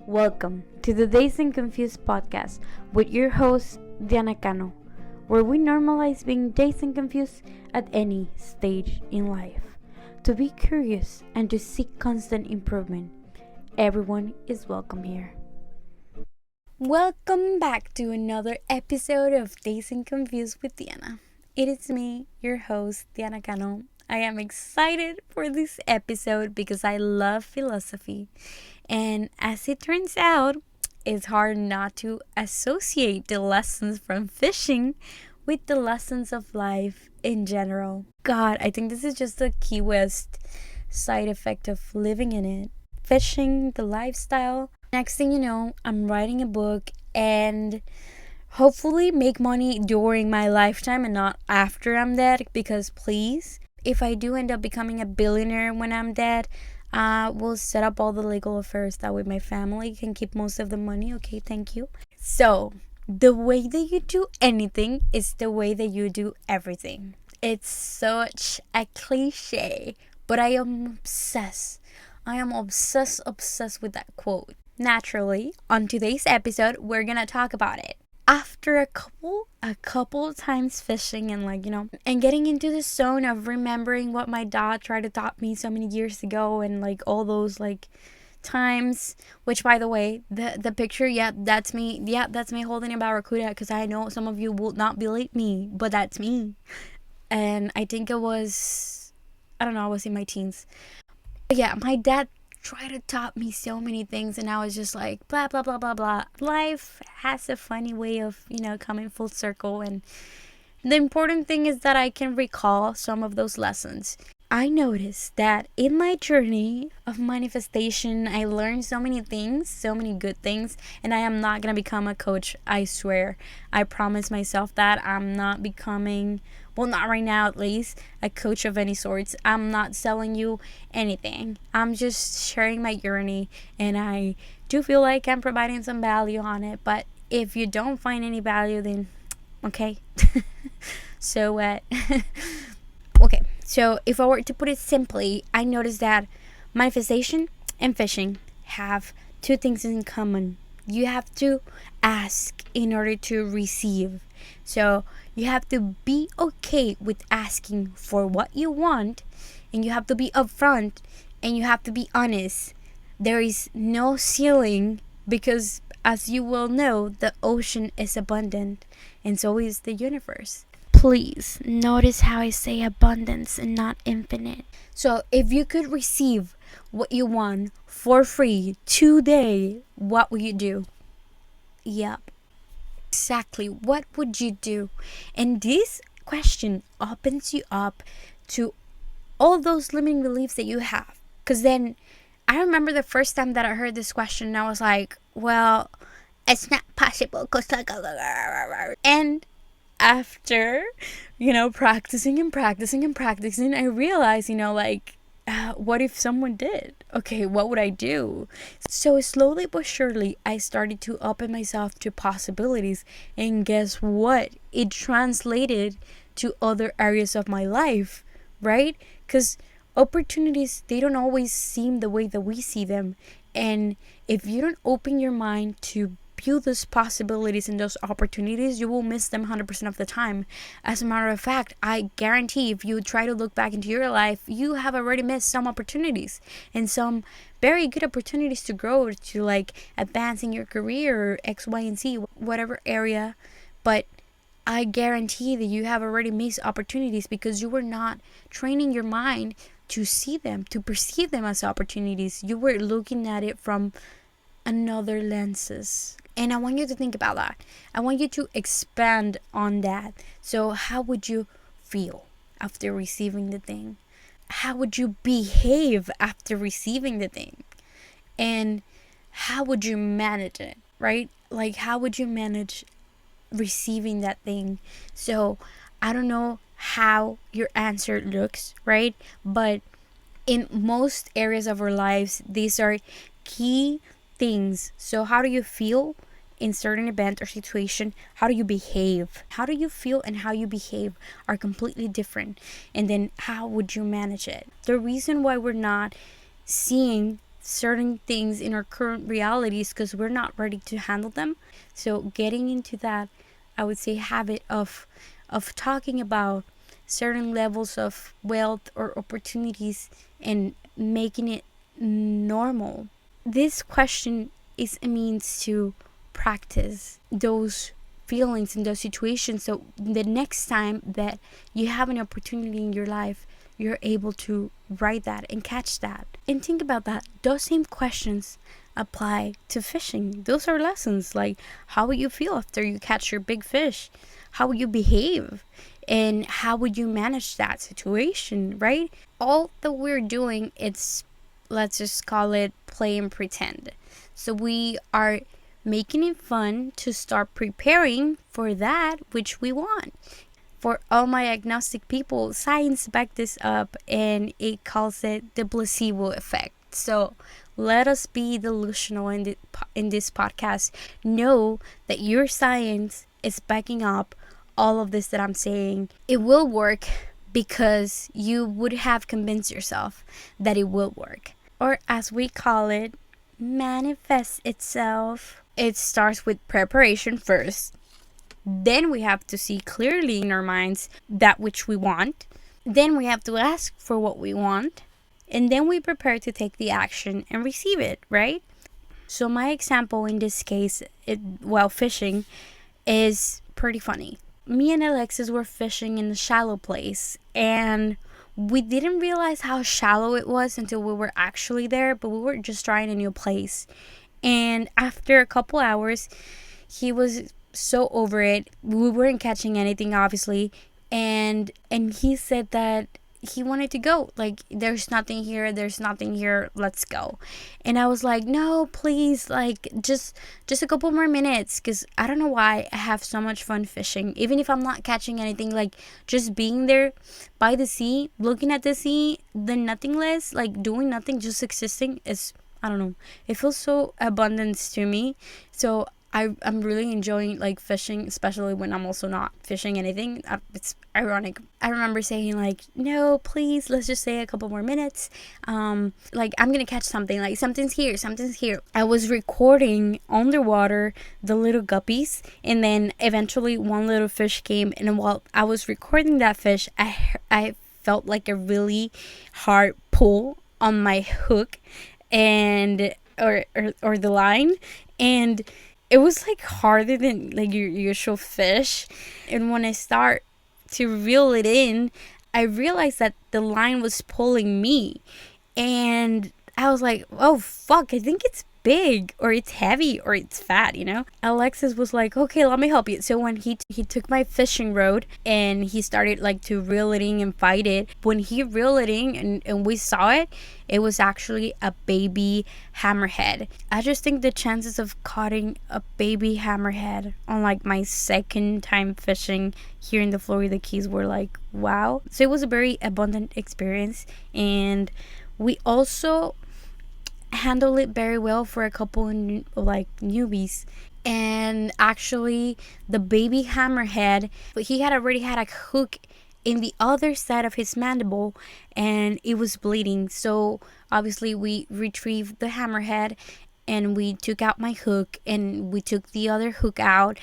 Welcome to the Dazed and Confused podcast with your host, Diana Cano, where we normalize being dazed and confused at any stage in life. To be curious and to seek constant improvement, everyone is welcome here. Welcome back to another episode of Dazed and Confused with Diana. It is me, your host, Diana Cano. I am excited for this episode because I love philosophy. And as it turns out, it's hard not to associate the lessons from fishing with the lessons of life in general. God, I think this is just the Key West side effect of living in it. Fishing, the lifestyle. Next thing you know, I'm writing a book and hopefully make money during my lifetime and not after I'm dead, because please, if I do end up becoming a billionaire when I'm dead, we'll set up all the legal affairs. That way my family can keep most of the money. Okay, thank you. So, the way that you do anything is the way that you do everything. It's such a cliche, but I am obsessed. I am obsessed with that quote. Naturally, on today's episode, we're gonna talk about it. After a couple times fishing and getting into the zone of remembering what my dad tried to taught me so many years ago, and all those times, which by the way, the picture, that's me holding a barracuda, because I know some of you will not believe me, but that's me. And I think I was in my teens. But yeah, my dad tried to taught me so many things, and I was just like, blah blah blah blah blah. Life has a funny way of coming full circle, and the important thing is that I can recall some of those lessons. I noticed that in my journey of manifestation, I learned so many things, so many good things, and I am not gonna become a coach, I swear. I promise myself that I'm not becoming, well, not right now at least, a coach of any sorts. I'm not selling you anything. I'm just sharing my journey, and I do feel like I'm providing some value on it. But if you don't find any value, then okay. So what? Okay, so if I were to put it simply, I noticed that manifestation and fishing have two things in common. You have to ask in order to receive. So you have to be okay with asking for what you want, and you have to be upfront, and you have to be honest. There is no ceiling, because as you will know, the ocean is abundant, and so is the universe. Please notice how I say abundance and not infinite. So if you could receive what you want for free today, what would you do? Yep. Exactly. What would you do? And this question opens you up to all those limiting beliefs that you have. Because then I remember the first time that I heard this question, and I was like, well, it's not possible. And after, practicing and practicing and practicing, I realized, what if someone did? Okay, what would I do? So slowly but surely, I started to open myself to possibilities. And guess what? It translated to other areas of my life, right? Because opportunities, they don't always seem the way that we see them. And if you don't open your mind to view those possibilities and those opportunities, you will miss them 100% of the time. As a matter of fact, I guarantee if you try to look back into your life, you have already missed some opportunities, and some very good opportunities to grow, to advance in your career, or X, Y, and Z, whatever area. But I guarantee that you have already missed opportunities because you were not training your mind to see them, to perceive them as opportunities. You were looking at it from another lenses. And I want you to think about that. I want you to expand on that. So how would you feel after receiving the thing? How would you behave after receiving the thing? And how would you manage it, right? How would you manage receiving that thing? So I don't know how your answer looks, right? But in most areas of our lives, these are key things. So how do you feel in certain event or situation? How do you behave? How do you feel and how you behave are completely different. And then how would you manage it? The reason why we're not seeing certain things in our current realities because we're not ready to handle them. So getting into that, I would say, habit of talking about certain levels of wealth or opportunities and making it normal. This question is a means to practice those feelings in those situations, so the next time that you have an opportunity in your life, you're able to write that and catch that. And think about that. Those same questions apply to fishing. Those are lessons, like how would you feel after you catch your big fish? How would you behave? And how would you manage that situation, right? All that we're doing, it's, let's just call it play and pretend. So we are making it fun to start preparing for that which we want. For all my agnostic people, science backed this up and it calls it the placebo effect. So let us be delusional in this podcast. Know that your science is backing up all of this that I'm saying. It will work because you would have convinced yourself that it will work. Or as we call it, manifest itself. It starts with preparation first. Then we have to see clearly in our minds that which we want. Then we have to ask for what we want. And then we prepare to take the action and receive it, right? So my example in this case, while fishing, is pretty funny. Me and Alexis were fishing in a shallow place, and we didn't realize how shallow it was until we were actually there, but we were just trying a new place. And after a couple hours, he was so over it. We weren't catching anything, obviously, and he said that he wanted to go. Like, there's nothing here, let's go. And I was like, no, please, like, just a couple more minutes, because I don't know why I have so much fun fishing. Even if I'm not catching anything, like, just being there by the sea, looking at the sea, the nothingness, like, doing nothing, just existing, is, I don't know, it feels so abundant to me. So I'm really enjoying, like, fishing, especially when I'm also not fishing anything. It's ironic. I remember saying, like, no, please, let's just say a couple more minutes. Like, I'm gonna catch something. Like, something's here. I was recording underwater the little guppies, and then eventually one little fish came. And while I was recording that fish, I felt like a really hard pull on my hook, and or the line, and it was like harder than like your usual fish. And when I start to reel it in, I realized that the line was pulling me, and I was like, oh fuck, I think it's big, or it's heavy, or it's fat, you know. Alexis was like, okay, let me help you. So when he took my fishing rod and he started like to reel it in and fight it, when he reeled it in and we saw it, it was actually a baby hammerhead. I just think the chances of catching a baby hammerhead on like my second time fishing here in the Florida Keys were like, wow. So it was a very abundant experience, and we also handle it very well for a couple of like newbies. And actually the baby hammerhead, he had already had a hook in the other side of his mandible, and it was bleeding. So obviously we retrieved the hammerhead and we took out my hook and we took the other hook out.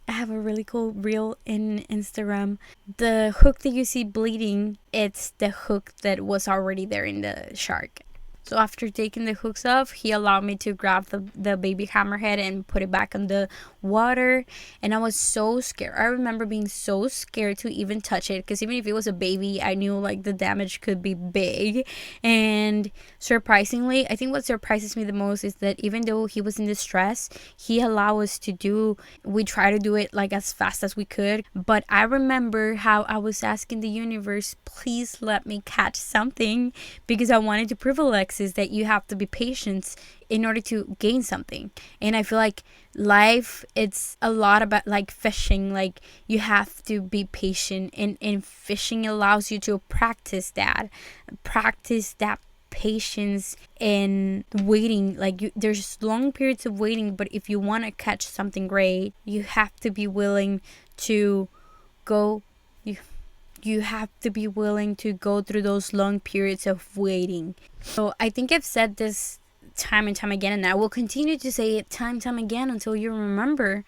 I have a really cool reel in Instagram. The hook that you see bleeding, it's the hook that was already there in the shark. So after taking the hooks off, he allowed me to grab the baby hammerhead and put it back on the water. And I was so scared. I remember being so scared to even touch it, because even if it was a baby, I knew like the damage could be big. And surprisingly, I think what surprises me the most is that even though he was in distress, he allowed us we try to do it like as fast as we could. But I remember how I was asking the universe, please let me catch something, because I wanted to prove Alexis that you have to be patient in order to gain something. And I feel like life, it's a lot about like fishing, like you have to be patient, and fishing allows you to practice that patience and waiting. Like there's long periods of waiting, but if you want to catch something great, you have to be willing to go you have to be willing to go through those long periods of waiting. So I think I've said this time and time again, and I will continue to say it time and time again until you remember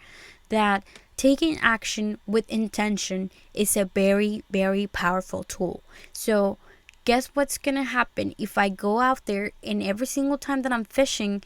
that taking action with intention is a very, very powerful tool. So guess what's gonna happen if I go out there and every single time that I'm fishing,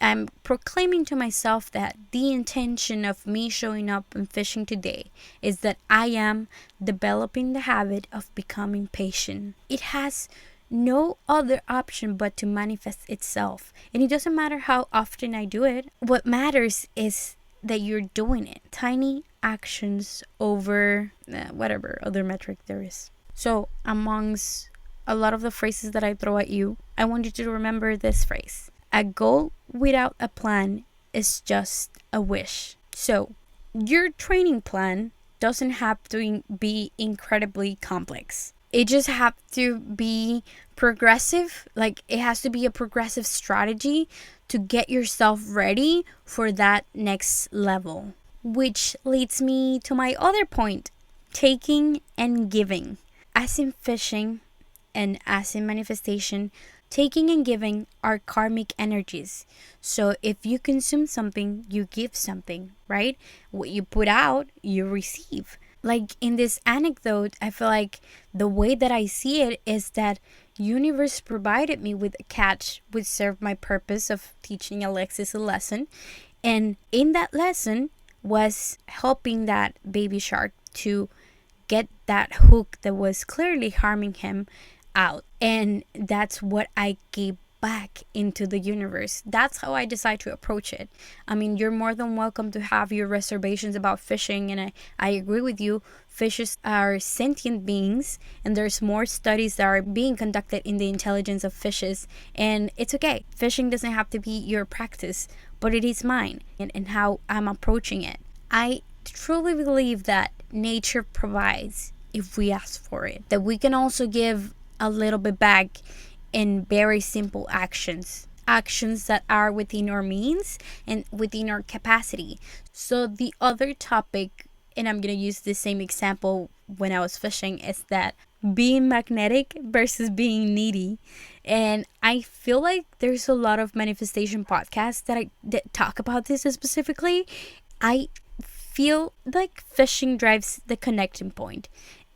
I'm proclaiming to myself that the intention of me showing up and fishing today is that I am developing the habit of becoming patient. It has no other option but to manifest itself. And it doesn't matter how often I do it. What matters is that you're doing it. Tiny actions over whatever other metric there is. So, amongst a lot of the phrases that I throw at you, I want you to remember this phrase. A goal without a plan is just a wish. So, your training plan doesn't have to be incredibly complex. It just has to be progressive. Like, it has to be a progressive strategy to get yourself ready for that next level. Which leads me to my other point, taking and giving. As in fishing and as in manifestation, taking and giving are karmic energies. So if you consume something, you give something, right? What you put out, you receive. Like in this anecdote, I feel like the way that I see it is that universe provided me with a catch which served my purpose of teaching Alexis a lesson. And in that lesson was helping that baby shark to get that hook that was clearly harming him out. And that's what I gave back into the universe. That's how I decide to approach it. I mean, you're more than welcome to have your reservations about fishing, and I agree with you. Fishes are sentient beings, and there's more studies that are being conducted in the intelligence of fishes, and it's okay. Fishing doesn't have to be your practice, but it is mine, and how I'm approaching it. I truly believe that nature provides if we ask for it, that we can also give a little bit back in very simple actions that are within our means and within our capacity. So the other topic, and I'm gonna use the same example when I was fishing, is that being magnetic versus being needy. And I feel like there's a lot of manifestation podcasts that talk about this specifically. I feel like fishing drives the connecting point.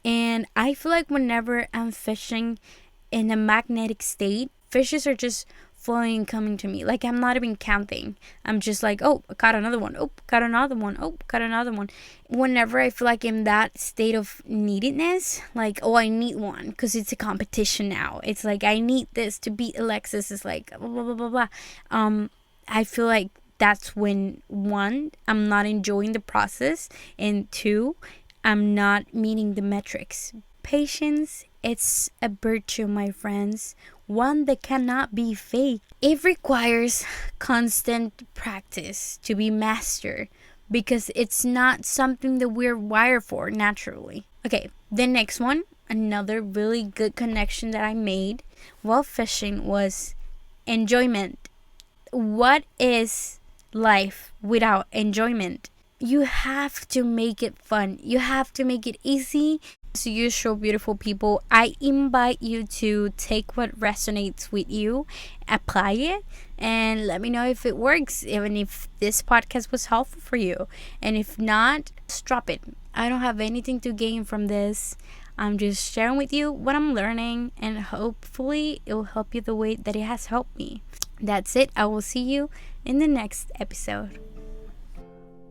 And I feel like whenever I'm fishing in a magnetic state, fishes are just flowing and coming to me. Like I'm not even counting. I'm just like, oh, I caught another one. Oh, caught another one. Oh, caught another one. Whenever I feel like in that state of neediness, like, oh, I need one because it's a competition now. It's like, I need this to beat Alexis. It's like, blah, blah, blah, blah. I feel like that's when, one, I'm not enjoying the process, and two, I'm not meeting the metrics. Patience, it's a virtue, my friends, one that cannot be faked. It requires constant practice to be mastered because it's not something that we're wired for naturally. Okay, the next one, another really good connection that I made while fishing was enjoyment. What is life without enjoyment? You have to make it fun. You have to make it easy. So you show beautiful people. I invite you to take what resonates with you, apply it, and let me know if it works, even if this podcast was helpful for you. And if not, just drop it. I don't have anything to gain from this. I'm just sharing with you what I'm learning, and hopefully it will help you the way that it has helped me. That's it. I will see you in the next episode.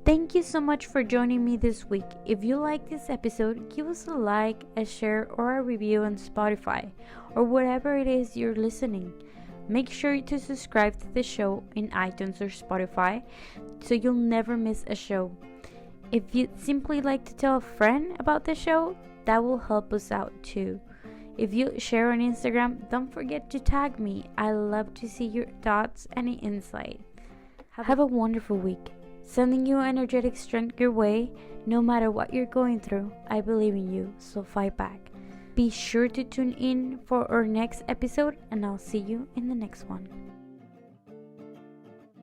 Thank you so much for joining me this week. If you like this episode, give us a like, a share, or a review on Spotify or wherever it is you're listening. Make sure to subscribe to the show in iTunes or Spotify so you'll never miss a show. If you'd simply like to tell a friend about the show, that will help us out too. If you share on Instagram, don't forget to tag me. I love to see your thoughts and insight. Have a wonderful week. Sending you energetic strength your way, no matter what you're going through. I believe in you, so fight back. Be sure to tune in for our next episode, and I'll see you in the next one.